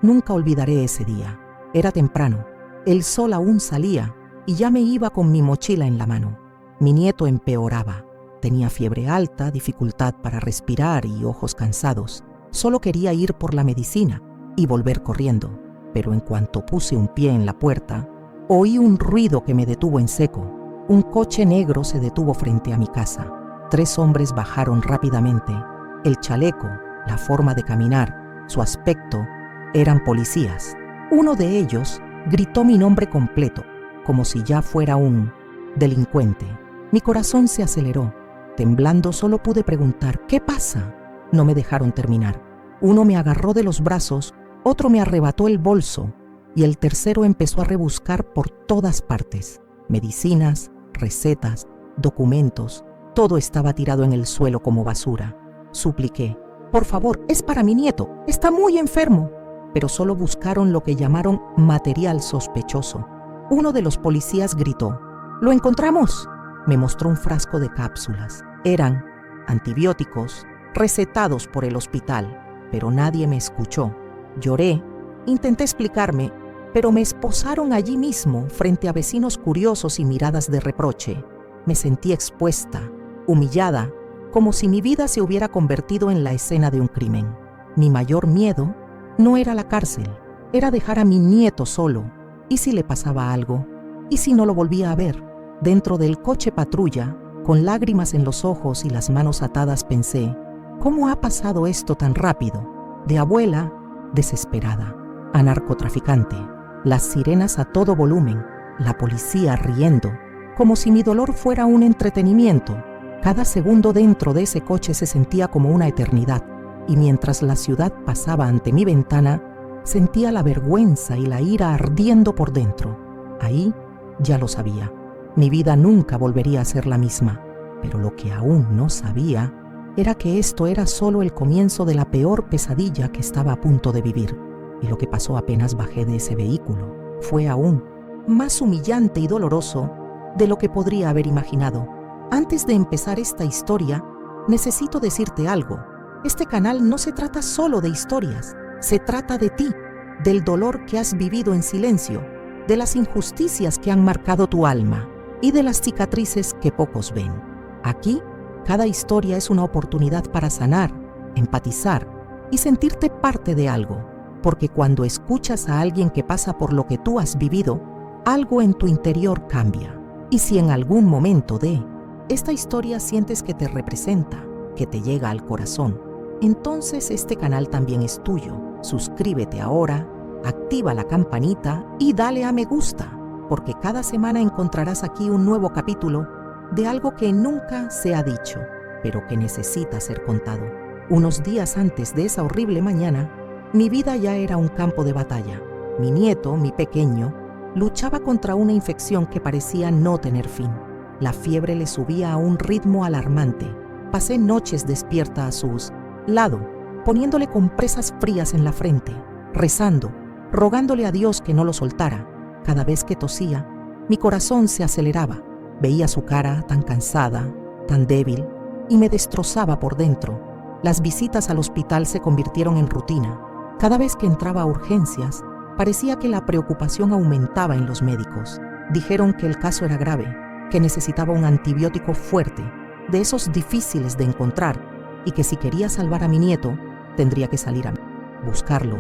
Nunca olvidaré ese día. Era temprano, el sol aún salía y ya me iba con mi mochila en la mano. Mi nieto empeoraba. Tenía fiebre alta, dificultad para respirar y ojos cansados. Solo quería ir por la medicina y volver corriendo, pero en cuanto puse un pie en la puerta, oí un ruido que me detuvo en seco. Un coche negro se detuvo frente a mi casa. 3 hombres bajaron rápidamente. El chaleco, la forma de caminar, su aspecto, eran policías. Uno de ellos gritó mi nombre completo, como si ya fuera un delincuente. Mi corazón se aceleró. Temblando solo pude preguntar, ¿qué pasa? No me dejaron terminar. Uno me agarró de los brazos, otro me arrebató el bolso y el tercero empezó a rebuscar por todas partes. Medicinas, recetas, documentos, todo estaba tirado en el suelo como basura. Supliqué, por favor, es para mi nieto, está muy enfermo. Pero solo buscaron lo que llamaron material sospechoso. Uno de los policías gritó, ¡lo encontramos! Me mostró un frasco de cápsulas. Eran antibióticos recetados por el hospital, pero nadie me escuchó. Lloré, intenté explicarme, pero me esposaron allí mismo frente a vecinos curiosos y miradas de reproche. Me sentí expuesta, humillada, como si mi vida se hubiera convertido en la escena de un crimen. Mi mayor miedo no era la cárcel, era dejar a mi nieto solo. ¿Y si le pasaba algo? ¿Y si no lo volvía a ver? Dentro del coche patrulla, con lágrimas en los ojos y las manos atadas, pensé, ¿cómo ha pasado esto tan rápido? De abuela, desesperada, a narcotraficante, las sirenas a todo volumen, la policía riendo, como si mi dolor fuera un entretenimiento. Cada segundo dentro de ese coche se sentía como una eternidad, y mientras la ciudad pasaba ante mi ventana, sentía la vergüenza y la ira ardiendo por dentro. Ahí ya lo sabía. Mi vida nunca volvería a ser la misma, pero lo que aún no sabía era que esto era solo el comienzo de la peor pesadilla que estaba a punto de vivir. Y lo que pasó apenas bajé de ese vehículo fue aún más humillante y doloroso de lo que podría haber imaginado. Antes de empezar esta historia, necesito decirte algo. Este canal no se trata solo de historias, se trata de ti, del dolor que has vivido en silencio, de las injusticias que han marcado tu alma y de las cicatrices que pocos ven. Aquí, cada historia es una oportunidad para sanar, empatizar y sentirte parte de algo, porque cuando escuchas a alguien que pasa por lo que tú has vivido, algo en tu interior cambia. Y si en algún momento de esta historia sientes que te representa, que te llega al corazón, entonces este canal también es tuyo. Suscríbete ahora, activa la campanita y dale a me gusta, porque cada semana encontrarás aquí un nuevo capítulo de algo que nunca se ha dicho, pero que necesita ser contado. Unos días antes de esa horrible mañana, mi vida ya era un campo de batalla. Mi nieto, mi pequeño, luchaba contra una infección que parecía no tener fin. La fiebre le subía a un ritmo alarmante. Pasé noches despierta a su lado, poniéndole compresas frías en la frente, rezando, rogándole a Dios que no lo soltara. Cada vez que tosía, mi corazón se aceleraba. Veía su cara tan cansada, tan débil, y me destrozaba por dentro. Las visitas al hospital se convirtieron en rutina. Cada vez que entraba a urgencias, parecía que la preocupación aumentaba en los médicos. Dijeron que el caso era grave, que necesitaba un antibiótico fuerte, de esos difíciles de encontrar, y que si quería salvar a mi nieto, tendría que salir a buscarlo.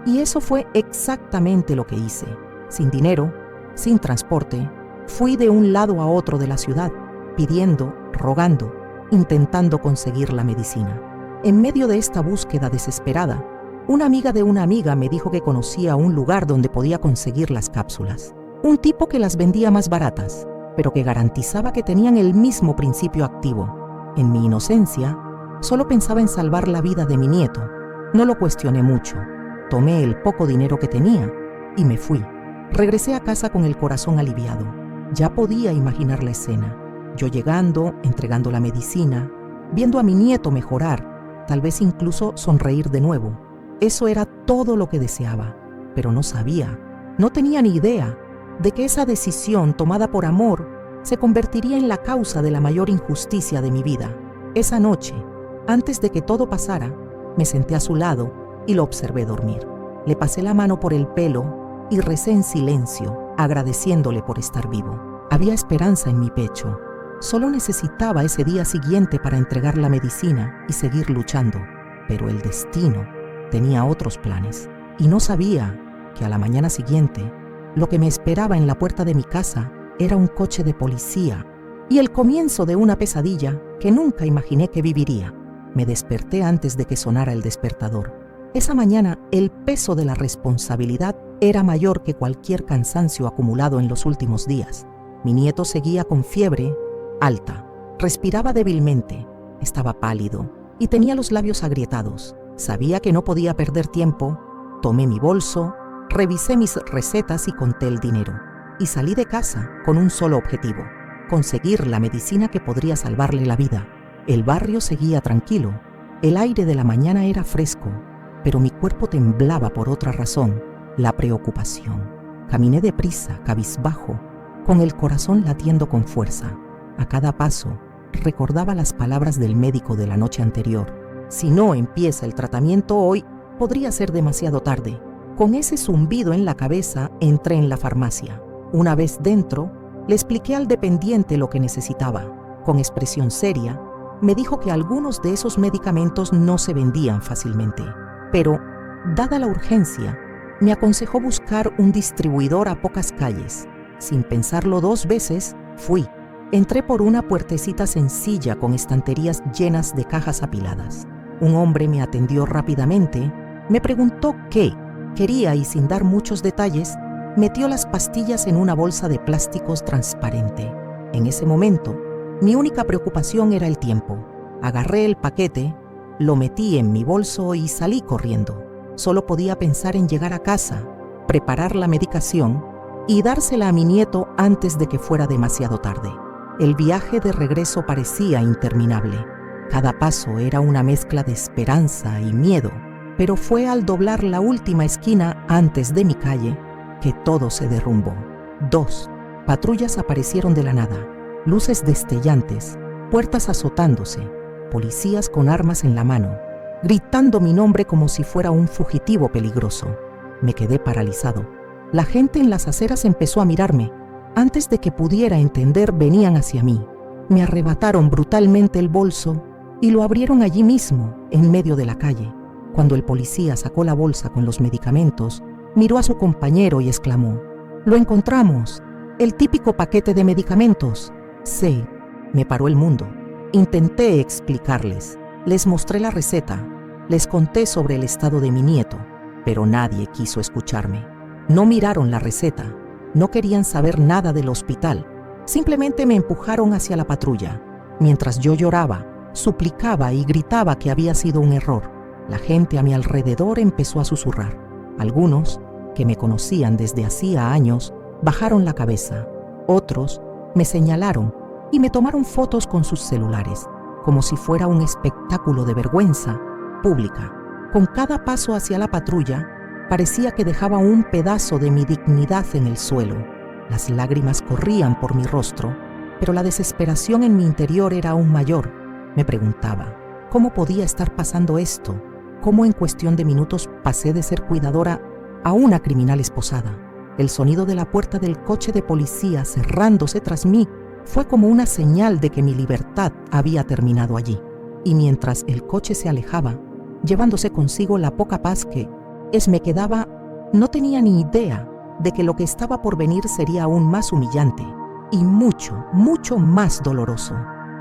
Y eso fue exactamente lo que hice. Sin dinero, sin transporte, fui de un lado a otro de la ciudad, pidiendo, rogando, intentando conseguir la medicina. En medio de esta búsqueda desesperada, una amiga de una amiga me dijo que conocía un lugar donde podía conseguir las cápsulas. Un tipo que las vendía más baratas, pero que garantizaba que tenían el mismo principio activo. En mi inocencia, solo pensaba en salvar la vida de mi nieto. No lo cuestioné mucho. Tomé el poco dinero que tenía y me fui. Regresé a casa con el corazón aliviado. Ya podía imaginar la escena. Yo llegando, entregando la medicina, viendo a mi nieto mejorar, tal vez incluso sonreír de nuevo. Eso era todo lo que deseaba, pero no sabía, no tenía ni idea de que esa decisión tomada por amor se convertiría en la causa de la mayor injusticia de mi vida. Esa noche, antes de que todo pasara, me senté a su lado y lo observé dormir. Le pasé la mano por el pelo y recé en silencio, agradeciéndole por estar vivo. Había esperanza en mi pecho. Solo necesitaba ese día siguiente para entregar la medicina y seguir luchando. Pero el destino tenía otros planes. Y no sabía que a la mañana siguiente, lo que me esperaba en la puerta de mi casa era un coche de policía y el comienzo de una pesadilla que nunca imaginé que viviría. Me desperté antes de que sonara el despertador. Esa mañana, el peso de la responsabilidad era mayor que cualquier cansancio acumulado en los últimos días. Mi nieto seguía con fiebre alta, respiraba débilmente, estaba pálido y tenía los labios agrietados. Sabía que no podía perder tiempo. Tomé mi bolso, revisé mis recetas y conté el dinero. Y salí de casa con un solo objetivo: conseguir la medicina que podría salvarle la vida. El barrio seguía tranquilo. El aire de la mañana era fresco, pero mi cuerpo temblaba por otra razón: la preocupación. Caminé deprisa, cabizbajo, con el corazón latiendo con fuerza. A cada paso, recordaba las palabras del médico de la noche anterior: si no empieza el tratamiento hoy, podría ser demasiado tarde. Con ese zumbido en la cabeza, entré en la farmacia. Una vez dentro, le expliqué al dependiente lo que necesitaba. Con expresión seria, me dijo que algunos de esos medicamentos no se vendían fácilmente. Pero, dada la urgencia, me aconsejó buscar un distribuidor a pocas calles. Sin pensarlo 2 veces, fui. Entré por una puertecita sencilla con estanterías llenas de cajas apiladas. Un hombre me atendió rápidamente, me preguntó qué quería y sin dar muchos detalles, metió las pastillas en una bolsa de plásticos transparente. En ese momento, mi única preocupación era el tiempo. Agarré el paquete, lo metí en mi bolso y salí corriendo. Solo podía pensar en llegar a casa, preparar la medicación y dársela a mi nieto antes de que fuera demasiado tarde. El viaje de regreso parecía interminable. Cada paso era una mezcla de esperanza y miedo, pero fue al doblar la última esquina antes de mi calle que todo se derrumbó. 2 patrullas aparecieron de la nada, luces destellantes, puertas azotándose, policías con armas en la mano, gritando mi nombre como si fuera un fugitivo peligroso. Me quedé paralizado. La gente en las aceras empezó a mirarme. Antes de que pudiera entender, venían hacia mí. Me arrebataron brutalmente el bolso y lo abrieron allí mismo, en medio de la calle. Cuando el policía sacó la bolsa con los medicamentos, miró a su compañero y exclamó: «¡Lo encontramos! ¡El típico paquete de medicamentos!». Sí, me paró el mundo. Intenté explicarles. Les mostré la receta. Les conté sobre el estado de mi nieto, pero nadie quiso escucharme. No miraron la receta. No querían saber nada del hospital. Simplemente me empujaron hacia la patrulla. Mientras yo lloraba, suplicaba y gritaba que había sido un error. La gente a mi alrededor empezó a susurrar. Algunos, que me conocían desde hacía años, bajaron la cabeza. Otros me señalaron y me tomaron fotos con sus celulares, como si fuera un espectáculo de vergüenza pública. Con cada paso hacia la patrulla, parecía que dejaba un pedazo de mi dignidad en el suelo. Las lágrimas corrían por mi rostro, pero la desesperación en mi interior era aún mayor. Me preguntaba, ¿cómo podía estar pasando esto? ¿Cómo en cuestión de minutos pasé de ser cuidadora a una criminal esposada? El sonido de la puerta del coche de policía cerrándose tras mí fue como una señal de que mi libertad había terminado allí. Y mientras el coche se alejaba, llevándose consigo la poca paz que me quedaba, no tenía ni idea de que lo que estaba por venir sería aún más humillante y mucho, mucho más doloroso,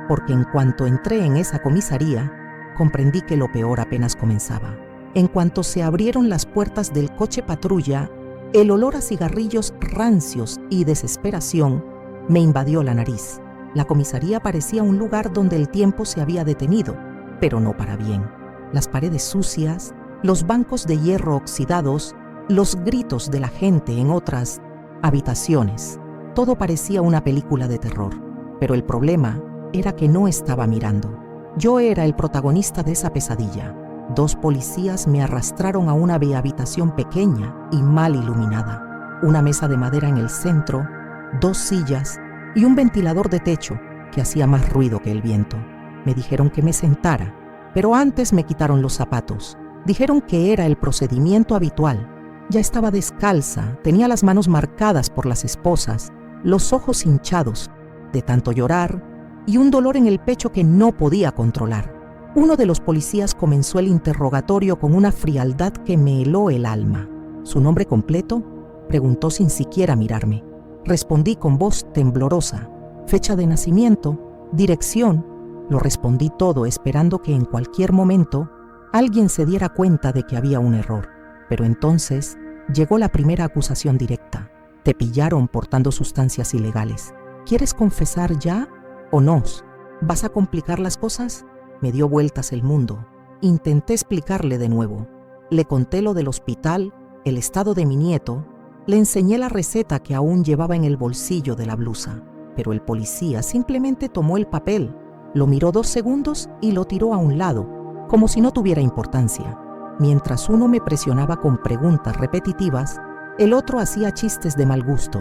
porque en cuanto entré en esa comisaría, comprendí que lo peor apenas comenzaba. En cuanto se abrieron las puertas del coche patrulla, el olor a cigarrillos rancios y desesperación me invadió la nariz. La comisaría parecía un lugar donde el tiempo se había detenido, pero no para bien. Las paredes sucias, los bancos de hierro oxidados, los gritos de la gente en otras habitaciones. Todo parecía una película de terror, pero el problema era que no estaba mirando. Yo era el protagonista de esa pesadilla. 2 policías me arrastraron a una habitación pequeña y mal iluminada. Una mesa de madera en el centro, 2 sillas y un ventilador de techo que hacía más ruido que el viento. Me dijeron que me sentara, pero antes me quitaron los zapatos. Dijeron que era el procedimiento habitual. Ya estaba descalza, tenía las manos marcadas por las esposas, los ojos hinchados de tanto llorar y un dolor en el pecho que no podía controlar. Uno de los policías comenzó el interrogatorio con una frialdad que me heló el alma. ¿Su nombre completo?, preguntó sin siquiera mirarme. Respondí con voz temblorosa. Fecha de nacimiento, dirección. Lo respondí todo esperando que en cualquier momento alguien se diera cuenta de que había un error. Pero entonces llegó la primera acusación directa. Te pillaron portando sustancias ilegales. ¿Quieres confesar ya o no? ¿Vas a complicar las cosas? Me dio vueltas el mundo. Intenté explicarle de nuevo. Le conté lo del hospital, el estado de mi nieto. Le enseñé la receta que aún llevaba en el bolsillo de la blusa. Pero el policía simplemente tomó el papel, lo miró 2 segundos y lo tiró a un lado, como si no tuviera importancia. Mientras uno me presionaba con preguntas repetitivas, el otro hacía chistes de mal gusto.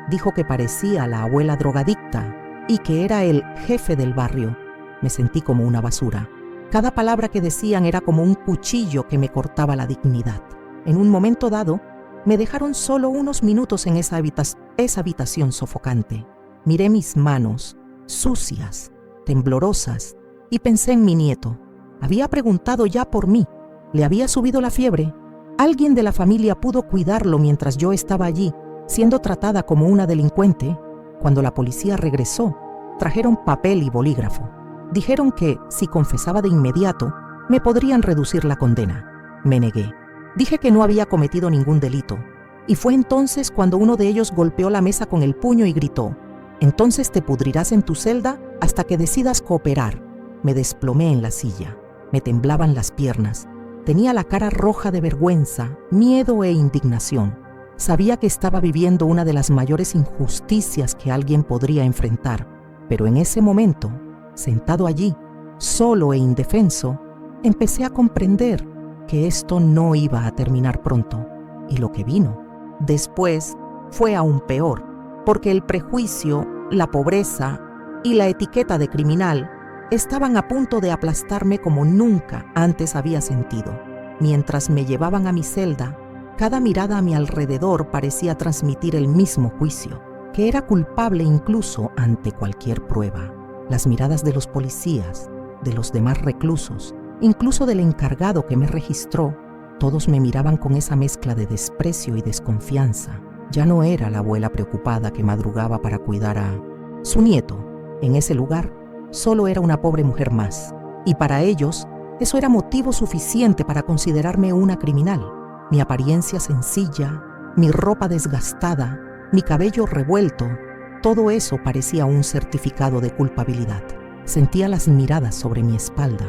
Dijo que parecía la abuela drogadicta y que era el jefe del barrio. Me sentí como una basura. Cada palabra que decían era como un cuchillo que me cortaba la dignidad. En un momento dado, me dejaron solo unos minutos en esa habitación sofocante. Miré mis manos, sucias, temblorosas, y pensé en mi nieto. Había preguntado ya por mí. ¿Le había subido la fiebre? ¿Alguien de la familia pudo cuidarlo mientras yo estaba allí, siendo tratada como una delincuente? Cuando la policía regresó, trajeron papel y bolígrafo. Dijeron que, si confesaba de inmediato, me podrían reducir la condena. Me negué. Dije que no había cometido ningún delito. Y fue entonces cuando uno de ellos golpeó la mesa con el puño y gritó: «Entonces te pudrirás en tu celda hasta que decidas cooperar». Me desplomé en la silla. Me temblaban las piernas. Tenía la cara roja de vergüenza, miedo e indignación. Sabía que estaba viviendo una de las mayores injusticias que alguien podría enfrentar. Pero en ese momento, sentado allí, solo e indefenso, empecé a comprender que esto no iba a terminar pronto. Y lo que vino después fue aún peor, porque el prejuicio, la pobreza y la etiqueta de criminal estaban a punto de aplastarme como nunca antes había sentido. Mientras me llevaban a mi celda, cada mirada a mi alrededor parecía transmitir el mismo juicio, que era culpable incluso ante cualquier prueba. Las miradas de los policías, de los demás reclusos, incluso del encargado que me registró, todos me miraban con esa mezcla de desprecio y desconfianza. Ya no era la abuela preocupada que madrugaba para cuidar a su nieto. En ese lugar, solo era una pobre mujer más. Y para ellos, eso era motivo suficiente para considerarme una criminal. Mi apariencia sencilla, mi ropa desgastada, mi cabello revuelto, todo eso parecía un certificado de culpabilidad. Sentía las miradas sobre mi espalda.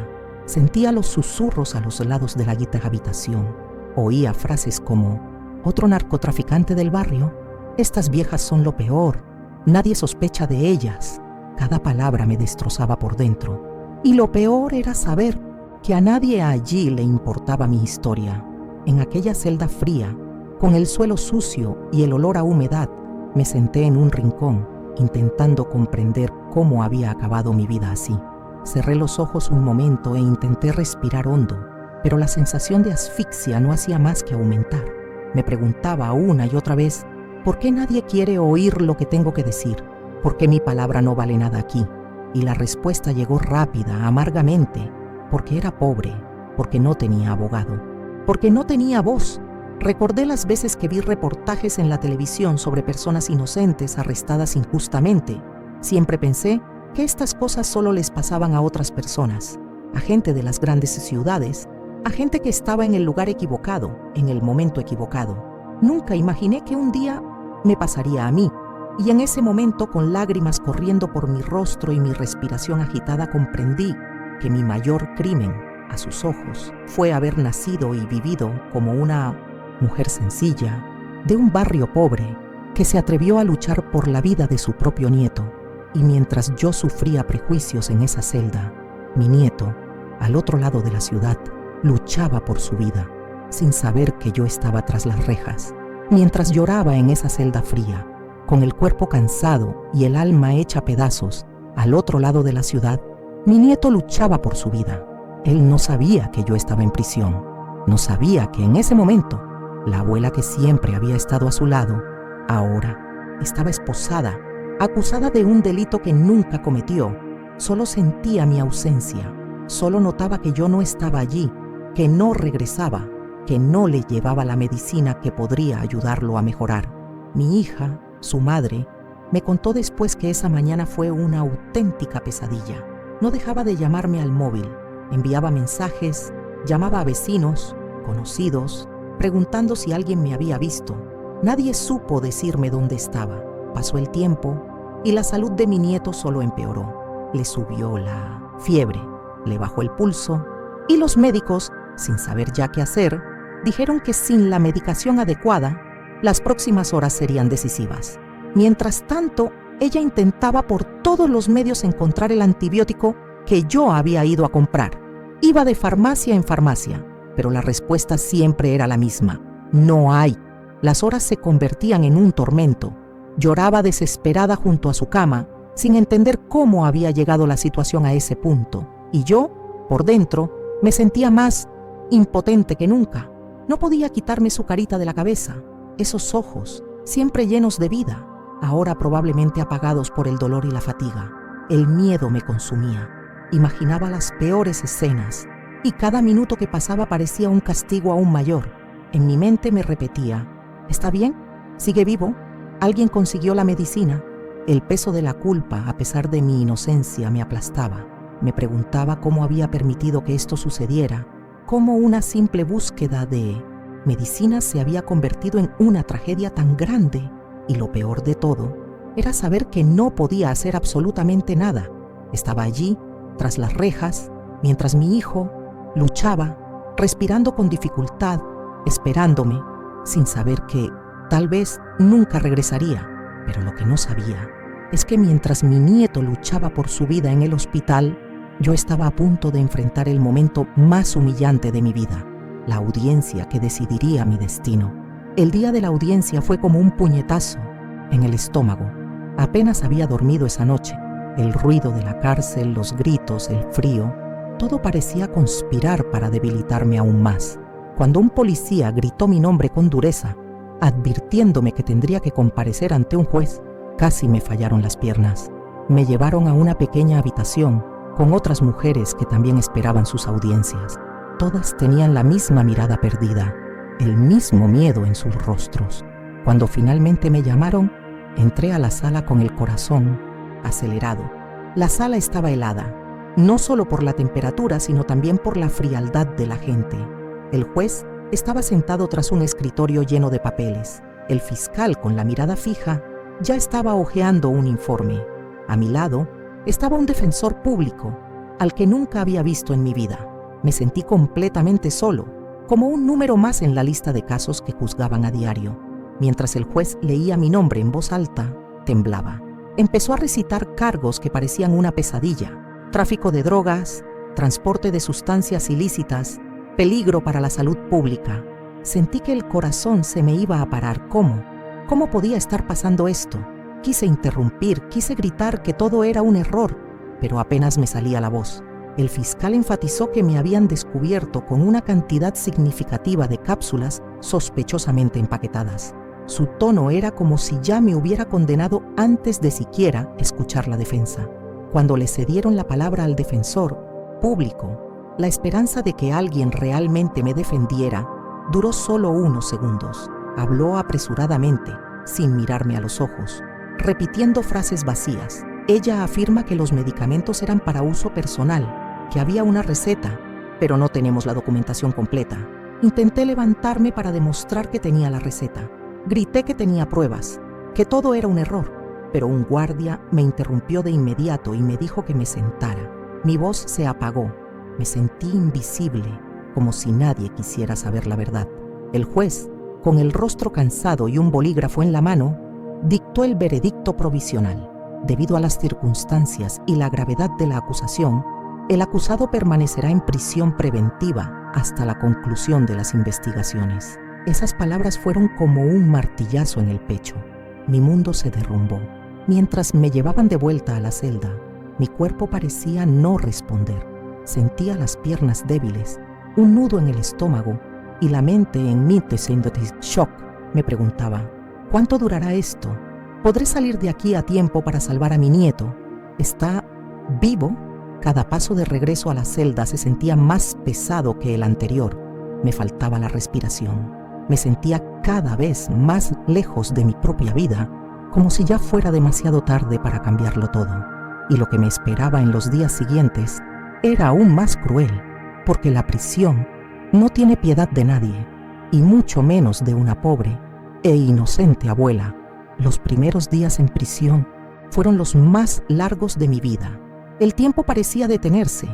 Sentía los susurros a los lados de la habitación. Oía frases como: «Otro narcotraficante del barrio. Estas viejas son lo peor. Nadie sospecha de ellas». Cada palabra me destrozaba por dentro. Y lo peor era saber que a nadie allí le importaba mi historia. En aquella celda fría, con el suelo sucio y el olor a humedad, me senté en un rincón, intentando comprender cómo había acabado mi vida así. Cerré los ojos un momento e intenté respirar hondo, pero la sensación de asfixia no hacía más que aumentar. Me preguntaba una y otra vez, ¿por qué nadie quiere oír lo que tengo que decir? ¿Por qué mi palabra no vale nada aquí? Y la respuesta llegó rápida, amargamente, porque era pobre, porque no tenía abogado, porque no tenía voz. Recordé las veces que vi reportajes en la televisión sobre personas inocentes arrestadas injustamente. Siempre pensé que estas cosas solo les pasaban a otras personas, a gente de las grandes ciudades, a gente que estaba en el lugar equivocado, en el momento equivocado. Nunca imaginé que un día me pasaría a mí, y en ese momento, con lágrimas corriendo por mi rostro y mi respiración agitada, comprendí que mi mayor crimen, a sus ojos, fue haber nacido y vivido como una mujer sencilla, de un barrio pobre, que se atrevió a luchar por la vida de su propio nieto. Y mientras yo sufría prejuicios en esa celda, mi nieto, al otro lado de la ciudad, luchaba por su vida, sin saber que yo estaba tras las rejas. Mientras lloraba en esa celda fría, con el cuerpo cansado y el alma hecha pedazos, al otro lado de la ciudad, mi nieto luchaba por su vida. Él no sabía que yo estaba en prisión. No sabía que en ese momento, la abuela que siempre había estado a su lado, ahora estaba esposada, acusada de un delito que nunca cometió. Solo sentía mi ausencia, solo notaba que yo no estaba allí, que no regresaba, que no le llevaba la medicina que podría ayudarlo a mejorar. Mi hija, su madre, me contó después que esa mañana fue una auténtica pesadilla. No dejaba de llamarme al móvil, enviaba mensajes, llamaba a vecinos, conocidos, preguntando si alguien me había visto. Nadie supo decirme dónde estaba. Pasó el tiempo y la salud de mi nieto solo empeoró. Le subió la fiebre, le bajó el pulso y los médicos, sin saber ya qué hacer, dijeron que sin la medicación adecuada, las próximas horas serían decisivas. Mientras tanto, ella intentaba por todos los medios encontrar el antibiótico que yo había ido a comprar. Iba de farmacia en farmacia, pero la respuesta siempre era la misma: no hay. Las horas se convertían en un tormento. Lloraba desesperada junto a su cama, sin entender cómo había llegado la situación a ese punto. Y yo, por dentro, me sentía más impotente que nunca. No podía quitarme su carita de la cabeza, esos ojos, siempre llenos de vida, ahora probablemente apagados por el dolor y la fatiga. El miedo me consumía. Imaginaba las peores escenas, y cada minuto que pasaba parecía un castigo aún mayor. En mi mente me repetía: ¿está bien? ¿Sigue vivo? ¿Alguien consiguió la medicina? El peso de la culpa, a pesar de mi inocencia, me aplastaba. Me preguntaba cómo había permitido que esto sucediera, cómo una simple búsqueda de medicina se había convertido en una tragedia tan grande. Y lo peor de todo era saber que no podía hacer absolutamente nada. Estaba allí, tras las rejas, mientras mi hijo luchaba, respirando con dificultad, esperándome, sin saber que tal vez nunca regresaría. Pero lo que no sabía es que mientras mi nieto luchaba por su vida en el hospital, yo estaba a punto de enfrentar el momento más humillante de mi vida, la audiencia que decidiría mi destino. El día de la audiencia fue como un puñetazo en el estómago. Apenas había dormido esa noche. El ruido de la cárcel, los gritos, el frío, todo parecía conspirar para debilitarme aún más. Cuando un policía gritó mi nombre con dureza, advirtiéndome que tendría que comparecer ante un juez, casi me fallaron las piernas. Me llevaron a una pequeña habitación con otras mujeres que también esperaban sus audiencias. Todas tenían la misma mirada perdida, el mismo miedo en sus rostros. Cuando finalmente me llamaron, entré a la sala con el corazón acelerado. La sala estaba helada, no solo por la temperatura, sino también por la frialdad de la gente. El juez estaba sentado tras un escritorio lleno de papeles. El fiscal, con la mirada fija, ya estaba hojeando un informe. A mi lado estaba un defensor público, al que nunca había visto en mi vida. Me sentí completamente solo, como un número más en la lista de casos que juzgaban a diario. Mientras el juez leía mi nombre en voz alta, temblaba. Empezó a recitar cargos que parecían una pesadilla: tráfico de drogas, transporte de sustancias ilícitas, peligro para la salud pública. Sentí que el corazón se me iba a parar. ¿Cómo podía estar pasando esto? Quise interrumpir, quise gritar que todo era un error, pero apenas me salía la voz. El fiscal enfatizó que me habían descubierto con una cantidad significativa de cápsulas sospechosamente empaquetadas. Su tono era como si ya me hubiera condenado antes de siquiera escuchar la defensa. Cuando le cedieron la palabra al defensor público, la esperanza de que alguien realmente me defendiera duró solo unos segundos. Habló apresuradamente, sin mirarme a los ojos, repitiendo frases vacías. Ella afirma que los medicamentos eran para uso personal, que había una receta, pero no tenemos la documentación completa. Intenté levantarme para demostrar que tenía la receta. Grité que tenía pruebas, que todo era un error, pero un guardia me interrumpió de inmediato y me dijo que me sentara. Mi voz se apagó. Me sentí invisible, como si nadie quisiera saber la verdad. El juez, con el rostro cansado y un bolígrafo en la mano, dictó el veredicto provisional. Debido a las circunstancias y la gravedad de la acusación, el acusado permanecerá en prisión preventiva hasta la conclusión de las investigaciones. Esas palabras fueron como un martillazo en el pecho. Mi mundo se derrumbó. Mientras me llevaban de vuelta a la celda, mi cuerpo parecía no responder. Sentía las piernas débiles, un nudo en el estómago y la mente en mí descendía shock. Me preguntaba, ¿cuánto durará esto? ¿Podré salir de aquí a tiempo para salvar a mi nieto? ¿Está vivo? Cada paso de regreso a la celda se sentía más pesado que el anterior. Me faltaba la respiración. Me sentía cada vez más lejos de mi propia vida, como si ya fuera demasiado tarde para cambiarlo todo. Y lo que me esperaba en los días siguientes era aún más cruel, porque la prisión no tiene piedad de nadie, y mucho menos de una pobre e inocente abuela. Los primeros días en prisión fueron los más largos de mi vida. El tiempo parecía detenerse.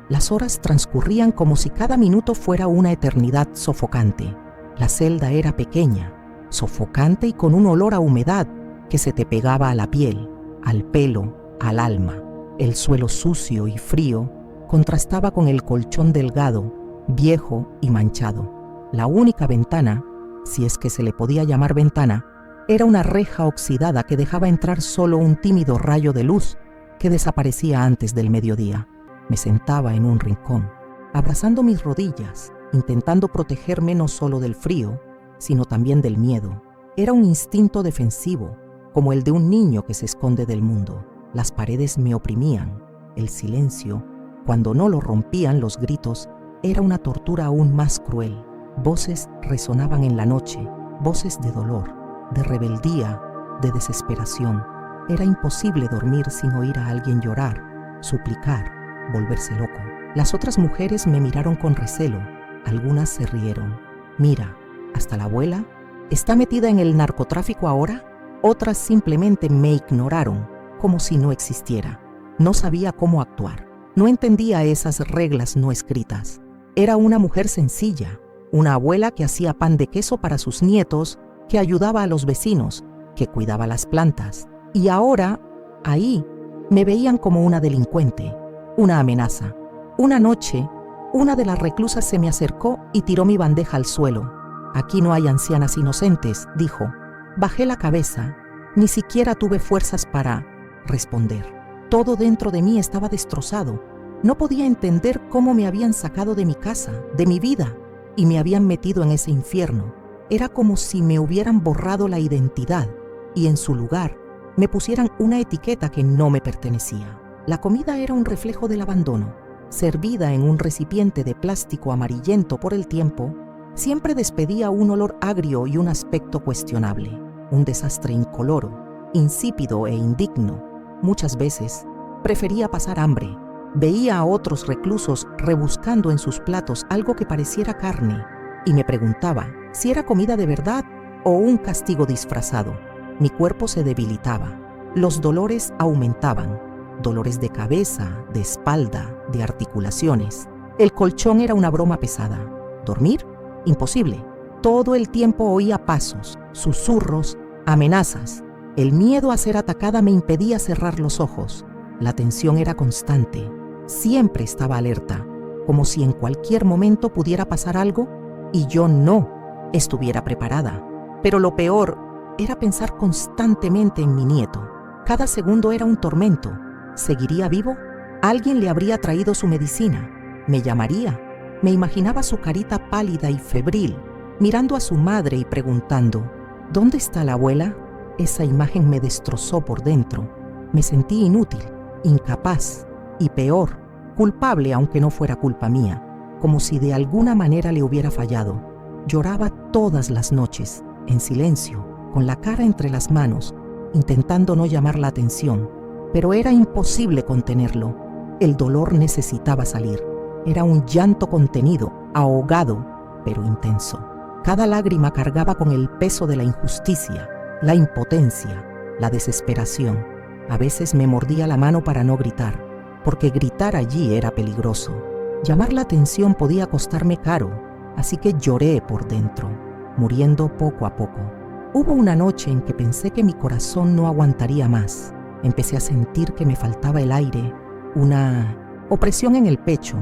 Las horas transcurrían como si cada minuto fuera una eternidad sofocante. La celda era pequeña, sofocante y con un olor a humedad que se te pegaba a la piel, al pelo, al alma. El suelo sucio y frío contrastaba con el colchón delgado, viejo y manchado. La única ventana, si es que se le podía llamar ventana, era una reja oxidada que dejaba entrar solo un tímido rayo de luz que desaparecía antes del mediodía. Me sentaba en un rincón, abrazando mis rodillas, intentando protegerme no solo del frío, sino también del miedo. Era un instinto defensivo, como el de un niño que se esconde del mundo. Las paredes me oprimían. El silencio, cuando no lo rompían los gritos, era una tortura aún más cruel. Voces resonaban en la noche, voces de dolor, de rebeldía, de desesperación. Era imposible dormir sin oír a alguien llorar, suplicar, volverse loco. Las otras mujeres me miraron con recelo. Algunas se rieron. Mira, hasta la abuela está metida en el narcotráfico ahora. Otras simplemente me ignoraron, como si no existiera. No sabía cómo actuar. No entendía esas reglas no escritas. Era una mujer sencilla, una abuela que hacía pan de queso para sus nietos, que ayudaba a los vecinos, que cuidaba las plantas. Y ahora, ahí, me veían como una delincuente, una amenaza. Una noche, una de las reclusas se me acercó y tiró mi bandeja al suelo. Aquí no hay ancianas inocentes, dijo. Bajé la cabeza. Ni siquiera tuve fuerzas para responder. Todo dentro de mí estaba destrozado. No podía entender cómo me habían sacado de mi casa, de mi vida, y me habían metido en ese infierno. Era como si me hubieran borrado la identidad y en su lugar me pusieran una etiqueta que no me pertenecía. La comida era un reflejo del abandono. Servida en un recipiente de plástico amarillento por el tiempo, siempre despedía un olor agrio y un aspecto cuestionable. Un desastre incoloro, insípido e indigno. Muchas veces prefería pasar hambre. Veía a otros reclusos rebuscando en sus platos algo que pareciera carne y me preguntaba si era comida de verdad o un castigo disfrazado. Mi cuerpo se debilitaba. Los dolores aumentaban. Dolores de cabeza, de espalda, de articulaciones. El colchón era una broma pesada. ¿Dormir? Imposible. Todo el tiempo oía pasos, susurros, amenazas. El miedo a ser atacada me impedía cerrar los ojos. La tensión era constante. Siempre estaba alerta, como si en cualquier momento pudiera pasar algo y yo no estuviera preparada. Pero lo peor era pensar constantemente en mi nieto. Cada segundo era un tormento. ¿Seguiría vivo? ¿Alguien le habría traído su medicina? ¿Me llamaría? Me imaginaba su carita pálida y febril, mirando a su madre y preguntando, ¿dónde está la abuela? Esa imagen me destrozó por dentro. Me sentí inútil, incapaz y peor, culpable aunque no fuera culpa mía, como si de alguna manera le hubiera fallado. Lloraba todas las noches, en silencio, con la cara entre las manos, intentando no llamar la atención, pero era imposible contenerlo. El dolor necesitaba salir. Era un llanto contenido, ahogado, pero intenso. Cada lágrima cargaba con el peso de la injusticia, la impotencia, la desesperación. A veces me mordía la mano para no gritar, porque gritar allí era peligroso. Llamar la atención podía costarme caro, así que lloré por dentro, muriendo poco a poco. Hubo una noche en que pensé que mi corazón no aguantaría más. Empecé a sentir que me faltaba el aire, una opresión en el pecho,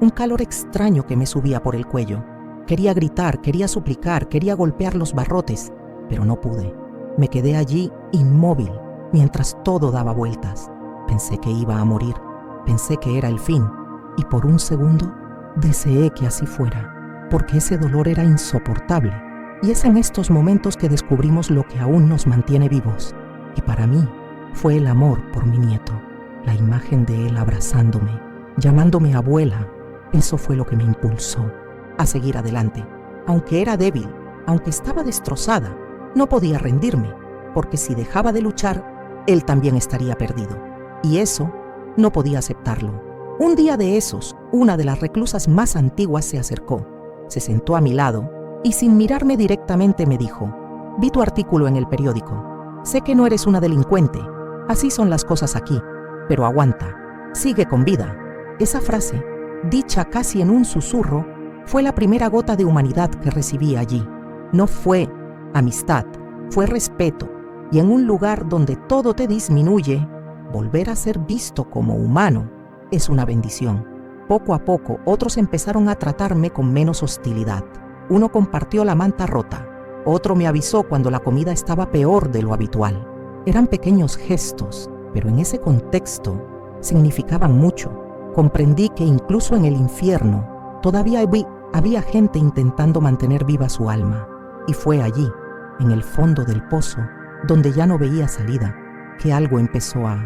un calor extraño que me subía por el cuello. Quería gritar, quería suplicar, quería golpear los barrotes, pero no pude. Me quedé allí inmóvil, mientras todo daba vueltas. Pensé que iba a morir, pensé que era el fin, y por un segundo deseé que así fuera. porque ese dolor era insoportable. Y es en estos momentos que descubrimos lo que aún nos mantiene vivos. Y para mí fue el amor por mi nieto, la imagen de él abrazándome, llamándome abuela. Eso fue lo que me impulsó a seguir adelante. Aunque era débil, aunque estaba destrozada, no podía rendirme, porque si dejaba de luchar, él también estaría perdido. Y eso no podía aceptarlo. Un día de esos, una de las reclusas más antiguas se acercó, se sentó a mi lado y sin mirarme directamente me dijo: «Vi tu artículo en el periódico. Sé que no eres una delincuente. Así son las cosas aquí. Pero aguanta. Sigue con vida». Esa frase, dicha casi en un susurro, fue la primera gota de humanidad que recibí allí. No fue amistad, fue respeto. Y en un lugar donde todo te disminuye, volver a ser visto como humano es una bendición. Poco a poco, otros empezaron a tratarme con menos hostilidad. Uno compartió la manta rota. Otro me avisó cuando la comida estaba peor de lo habitual. Eran pequeños gestos, pero en ese contexto significaban mucho. Comprendí que incluso en el infierno todavía había gente intentando mantener viva su alma. Y fue allí, en el fondo del pozo, donde ya no veía salida, que algo empezó a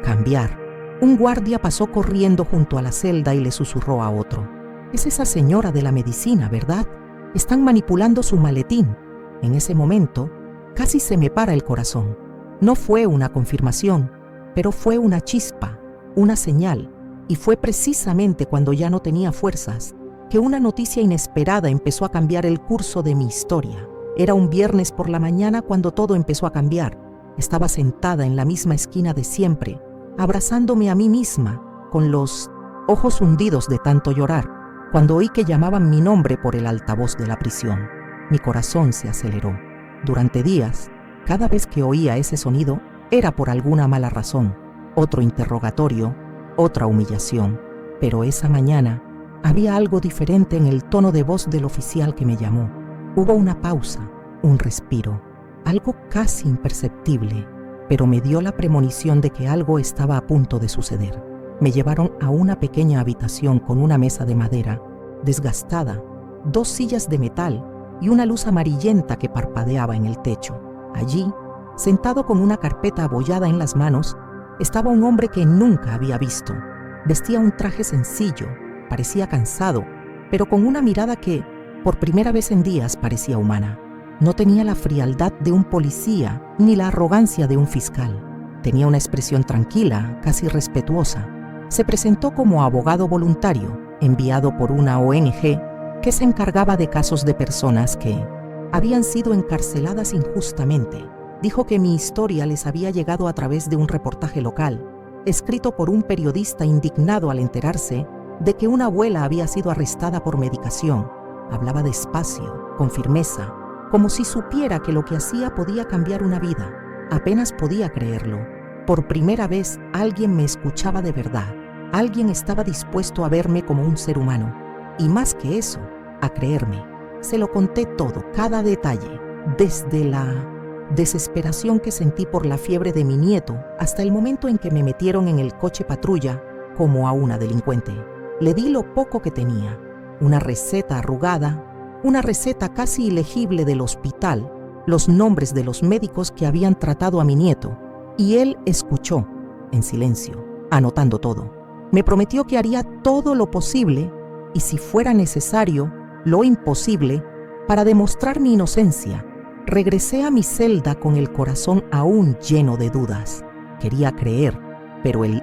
cambiar. Un guardia pasó corriendo junto a la celda y le susurró a otro: «Es esa señora de la medicina, ¿verdad? Están manipulando su maletín». En ese momento, casi se me para el corazón. No fue una confirmación, pero fue una chispa, una señal, y fue precisamente cuando ya no tenía fuerzas que una noticia inesperada empezó a cambiar el curso de mi historia. Era un viernes por la mañana cuando todo empezó a cambiar. Estaba sentada en la misma esquina de siempre, abrazándome a mí misma, con los ojos hundidos de tanto llorar, cuando oí que llamaban mi nombre por el altavoz de la prisión. Mi corazón se aceleró. Durante días, cada vez que oía ese sonido, era por alguna mala razón, otro interrogatorio, otra humillación. Pero esa mañana había algo diferente en el tono de voz del oficial que me llamó. Hubo una pausa, un respiro, algo casi imperceptible, pero me dio la premonición de que algo estaba a punto de suceder. Me llevaron a una pequeña habitación con una mesa de madera, desgastada, 2 sillas de metal y una luz amarillenta que parpadeaba en el techo. Allí, sentado con una carpeta abollada en las manos, estaba un hombre que nunca había visto. Vestía un traje sencillo, parecía cansado, pero con una mirada que, por primera vez en días, parecía humana. No tenía la frialdad de un policía ni la arrogancia de un fiscal. Tenía una expresión tranquila, casi respetuosa. Se presentó como abogado voluntario, enviado por una ONG que se encargaba de casos de personas que habían sido encarceladas injustamente. Dijo que mi historia les había llegado a través de un reportaje local, escrito por un periodista indignado al enterarse de que una abuela había sido arrestada por medicación. Hablaba despacio, con firmeza, como si supiera que lo que hacía podía cambiar una vida. Apenas podía creerlo. Por primera vez alguien me escuchaba de verdad. Alguien estaba dispuesto a verme como un ser humano. Y más que eso, a creerme. Se lo conté todo, cada detalle, desde la desesperación que sentí por la fiebre de mi nieto hasta el momento en que me metieron en el coche patrulla como a una delincuente. Le di lo poco que tenía, una receta arrugada, una receta casi ilegible del hospital, los nombres de los médicos que habían tratado a mi nieto, y él escuchó, en silencio, anotando todo. Me prometió que haría todo lo posible y, si fuera necesario, lo imposible, para demostrar mi inocencia. Regresé a mi celda con el corazón aún lleno de dudas. Quería creer, pero el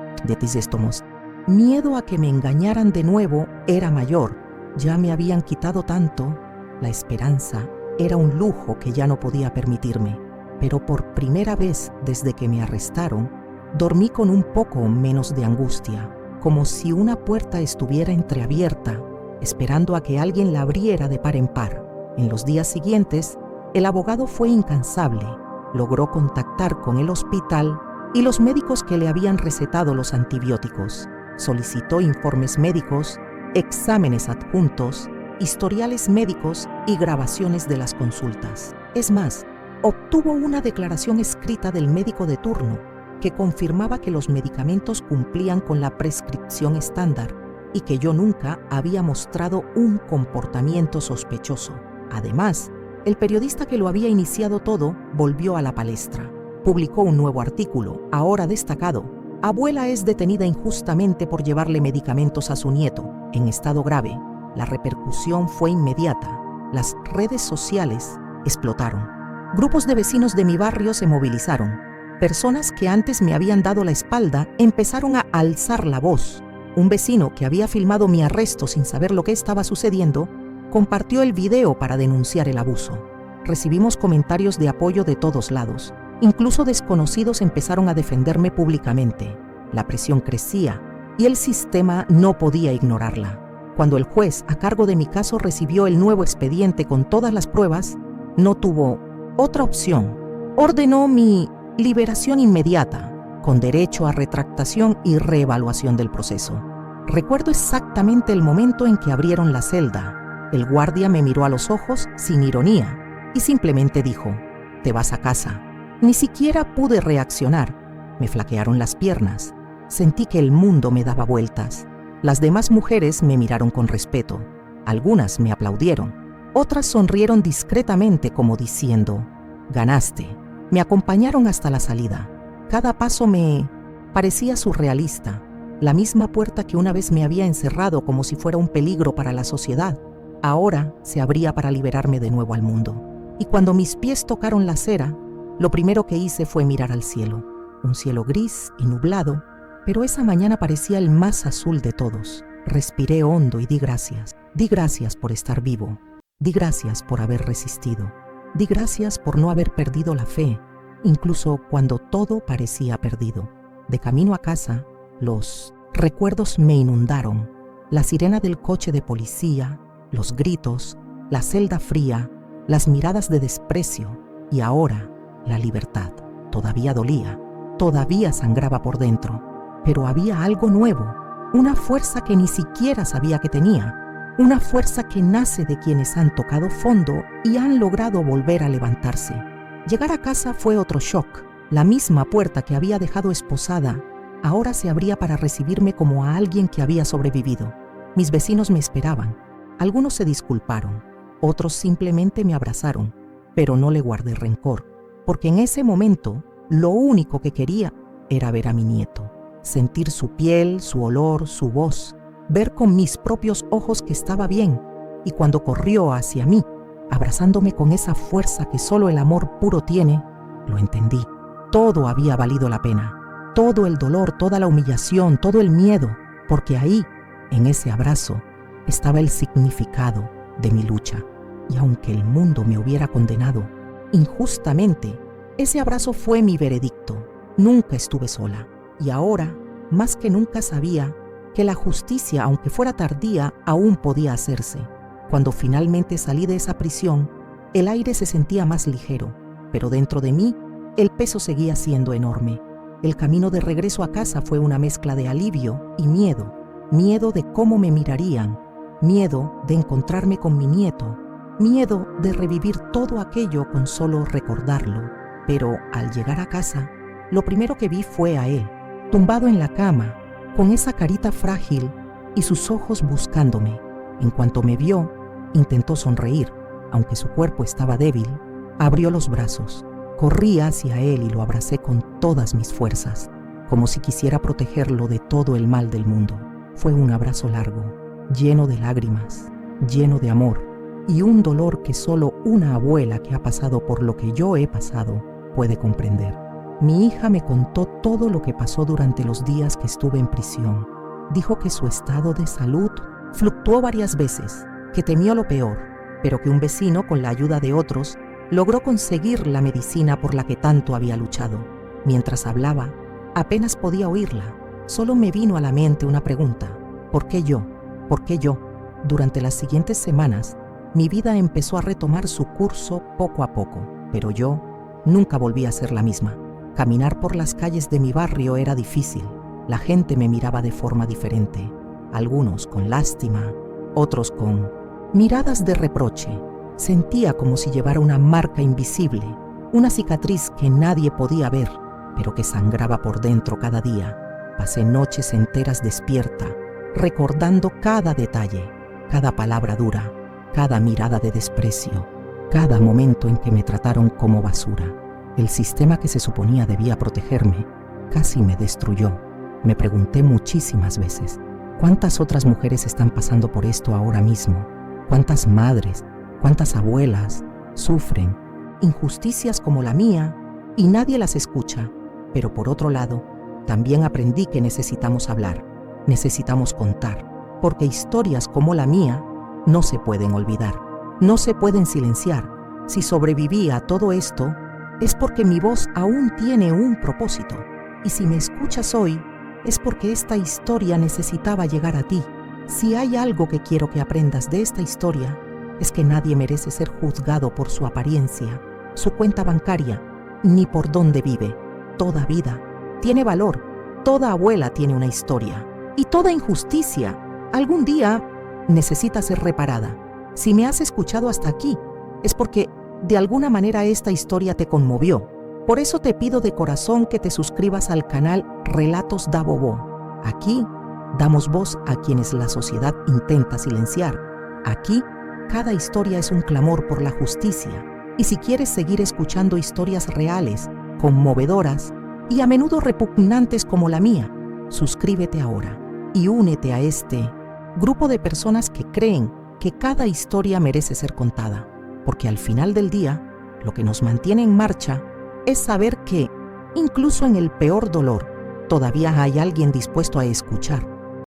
miedo a que me engañaran de nuevo era mayor. Ya me habían quitado tanto. La esperanza era un lujo que ya no podía permitirme. Pero por primera vez desde que me arrestaron, dormí con un poco menos de angustia, como si una puerta estuviera entreabierta, esperando a que alguien la abriera de par en par. En los días siguientes, el abogado fue incansable. Logró contactar con el hospital y los médicos que le habían recetado los antibióticos. Solicitó informes médicos, exámenes adjuntos, historiales médicos y grabaciones de las consultas. Es más, obtuvo una declaración escrita del médico de turno que confirmaba que los medicamentos cumplían con la prescripción estándar y que yo nunca había mostrado un comportamiento sospechoso. Además, el periodista que lo había iniciado todo volvió a la palestra. Publicó un nuevo artículo, ahora destacado. Abuela es detenida injustamente por llevarle medicamentos a su nieto, en estado grave. La repercusión fue inmediata. Las redes sociales explotaron. Grupos de vecinos de mi barrio se movilizaron. Personas que antes me habían dado la espalda empezaron a alzar la voz. Un vecino que había filmado mi arresto sin saber lo que estaba sucediendo, compartió el video para denunciar el abuso. Recibimos comentarios de apoyo de todos lados. Incluso desconocidos empezaron a defenderme públicamente. La presión crecía y el sistema no podía ignorarla. Cuando el juez a cargo de mi caso recibió el nuevo expediente con todas las pruebas, no tuvo otra opción. Ordenó mi liberación inmediata, con derecho a retractación y reevaluación del proceso. Recuerdo exactamente el momento en que abrieron la celda. El guardia me miró a los ojos sin ironía y simplemente dijo: «Te vas a casa». Ni siquiera pude reaccionar. Me flaquearon las piernas. Sentí que el mundo me daba vueltas. Las demás mujeres me miraron con respeto. Algunas me aplaudieron. Otras sonrieron discretamente como diciendo: «Ganaste». Me acompañaron hasta la salida. Cada paso me parecía surrealista. La misma puerta que una vez me había encerrado como si fuera un peligro para la sociedad, ahora se abría para liberarme de nuevo al mundo. Y cuando mis pies tocaron la acera, lo primero que hice fue mirar al cielo. Un cielo gris y nublado, pero esa mañana parecía el más azul de todos. Respiré hondo y di gracias. Di gracias por estar vivo. Di gracias por haber resistido. Di gracias por no haber perdido la fe, incluso cuando todo parecía perdido. De camino a casa, los recuerdos me inundaron. La sirena del coche de policía, los gritos, la celda fría, las miradas de desprecio y ahora la libertad. Todavía dolía, todavía sangraba por dentro, pero había algo nuevo, una fuerza que ni siquiera sabía que tenía, una fuerza que nace de quienes han tocado fondo y han logrado volver a levantarse. Llegar a casa fue otro shock. La misma puerta que había dejado esposada ahora se abría para recibirme como a alguien que había sobrevivido. Mis vecinos me esperaban. Algunos se disculparon, otros simplemente me abrazaron, pero no le guardé rencor, porque en ese momento lo único que quería era ver a mi nieto, sentir su piel, su olor, su voz, ver con mis propios ojos que estaba bien, y cuando corrió hacia mí, abrazándome con esa fuerza que solo el amor puro tiene, lo entendí. Todo había valido la pena, todo el dolor, toda la humillación, todo el miedo, porque ahí, en ese abrazo, estaba el significado de mi lucha. Y aunque el mundo me hubiera condenado injustamente, ese abrazo fue mi veredicto. Nunca estuve sola. Y ahora, más que nunca sabía que la justicia, aunque fuera tardía, aún podía hacerse. Cuando finalmente salí de esa prisión, el aire se sentía más ligero, pero dentro de mí, el peso seguía siendo enorme. El camino de regreso a casa fue una mezcla de alivio y miedo. Miedo de cómo me mirarían, miedo de encontrarme con mi nieto, miedo de revivir todo aquello con solo recordarlo. Pero al llegar a casa, lo primero que vi fue a él, tumbado en la cama, con esa carita frágil y sus ojos buscándome. En cuanto me vio, intentó sonreír, aunque su cuerpo estaba débil. Abrió los brazos, corrí hacia él y lo abracé con todas mis fuerzas, como si quisiera protegerlo de todo el mal del mundo. Fue un abrazo largo, lleno de lágrimas, lleno de amor y un dolor que solo una abuela que ha pasado por lo que yo he pasado puede comprender. Mi hija me contó todo lo que pasó durante los días que estuve en prisión. Dijo que su estado de salud fluctuó varias veces, que temió lo peor, pero que un vecino, con la ayuda de otros, logró conseguir la medicina por la que tanto había luchado. Mientras hablaba, apenas podía oírla. Solo me vino a la mente una pregunta: ¿por qué yo? ¿Por qué yo? Durante las siguientes semanas, mi vida empezó a retomar su curso poco a poco, pero yo nunca volví a ser la misma. Caminar por las calles de mi barrio era difícil. La gente me miraba de forma diferente, algunos con lástima, otros con miradas de reproche. Sentía como si llevara una marca invisible, una cicatriz que nadie podía ver, pero que sangraba por dentro cada día. Pasé noches enteras despierta, recordando cada detalle, cada palabra dura, cada mirada de desprecio, cada momento en que me trataron como basura. El sistema que se suponía debía protegerme casi me destruyó. Me pregunté muchísimas veces, ¿cuántas otras mujeres están pasando por esto ahora mismo? ¿Cuántas madres, cuántas abuelas sufren injusticias como la mía y nadie las escucha? Pero por otro lado, también aprendí que necesitamos hablar, necesitamos contar, porque historias como la mía no se pueden olvidar, no se pueden silenciar. Si sobreviví a todo esto, es porque mi voz aún tiene un propósito. Y si me escuchas hoy, es porque esta historia necesitaba llegar a ti. Si hay algo que quiero que aprendas de esta historia, es que nadie merece ser juzgado por su apariencia, su cuenta bancaria, ni por dónde vive. Toda vida tiene valor, toda abuela tiene una historia, y toda injusticia algún día necesita ser reparada. Si me has escuchado hasta aquí, es porque de alguna manera esta historia te conmovió. Por eso te pido de corazón que te suscribas al canal Relatos da Bobo. Aquí damos voz a quienes la sociedad intenta silenciar. Aquí cada historia es un clamor por la justicia. Y si quieres seguir escuchando historias reales, conmovedoras y a menudo repugnantes como la mía, suscríbete ahora y únete a este grupo de personas que creen que cada historia merece ser contada, porque al final del día, lo que nos mantiene en marcha es saber que, incluso en el peor dolor, todavía hay alguien dispuesto a escuchar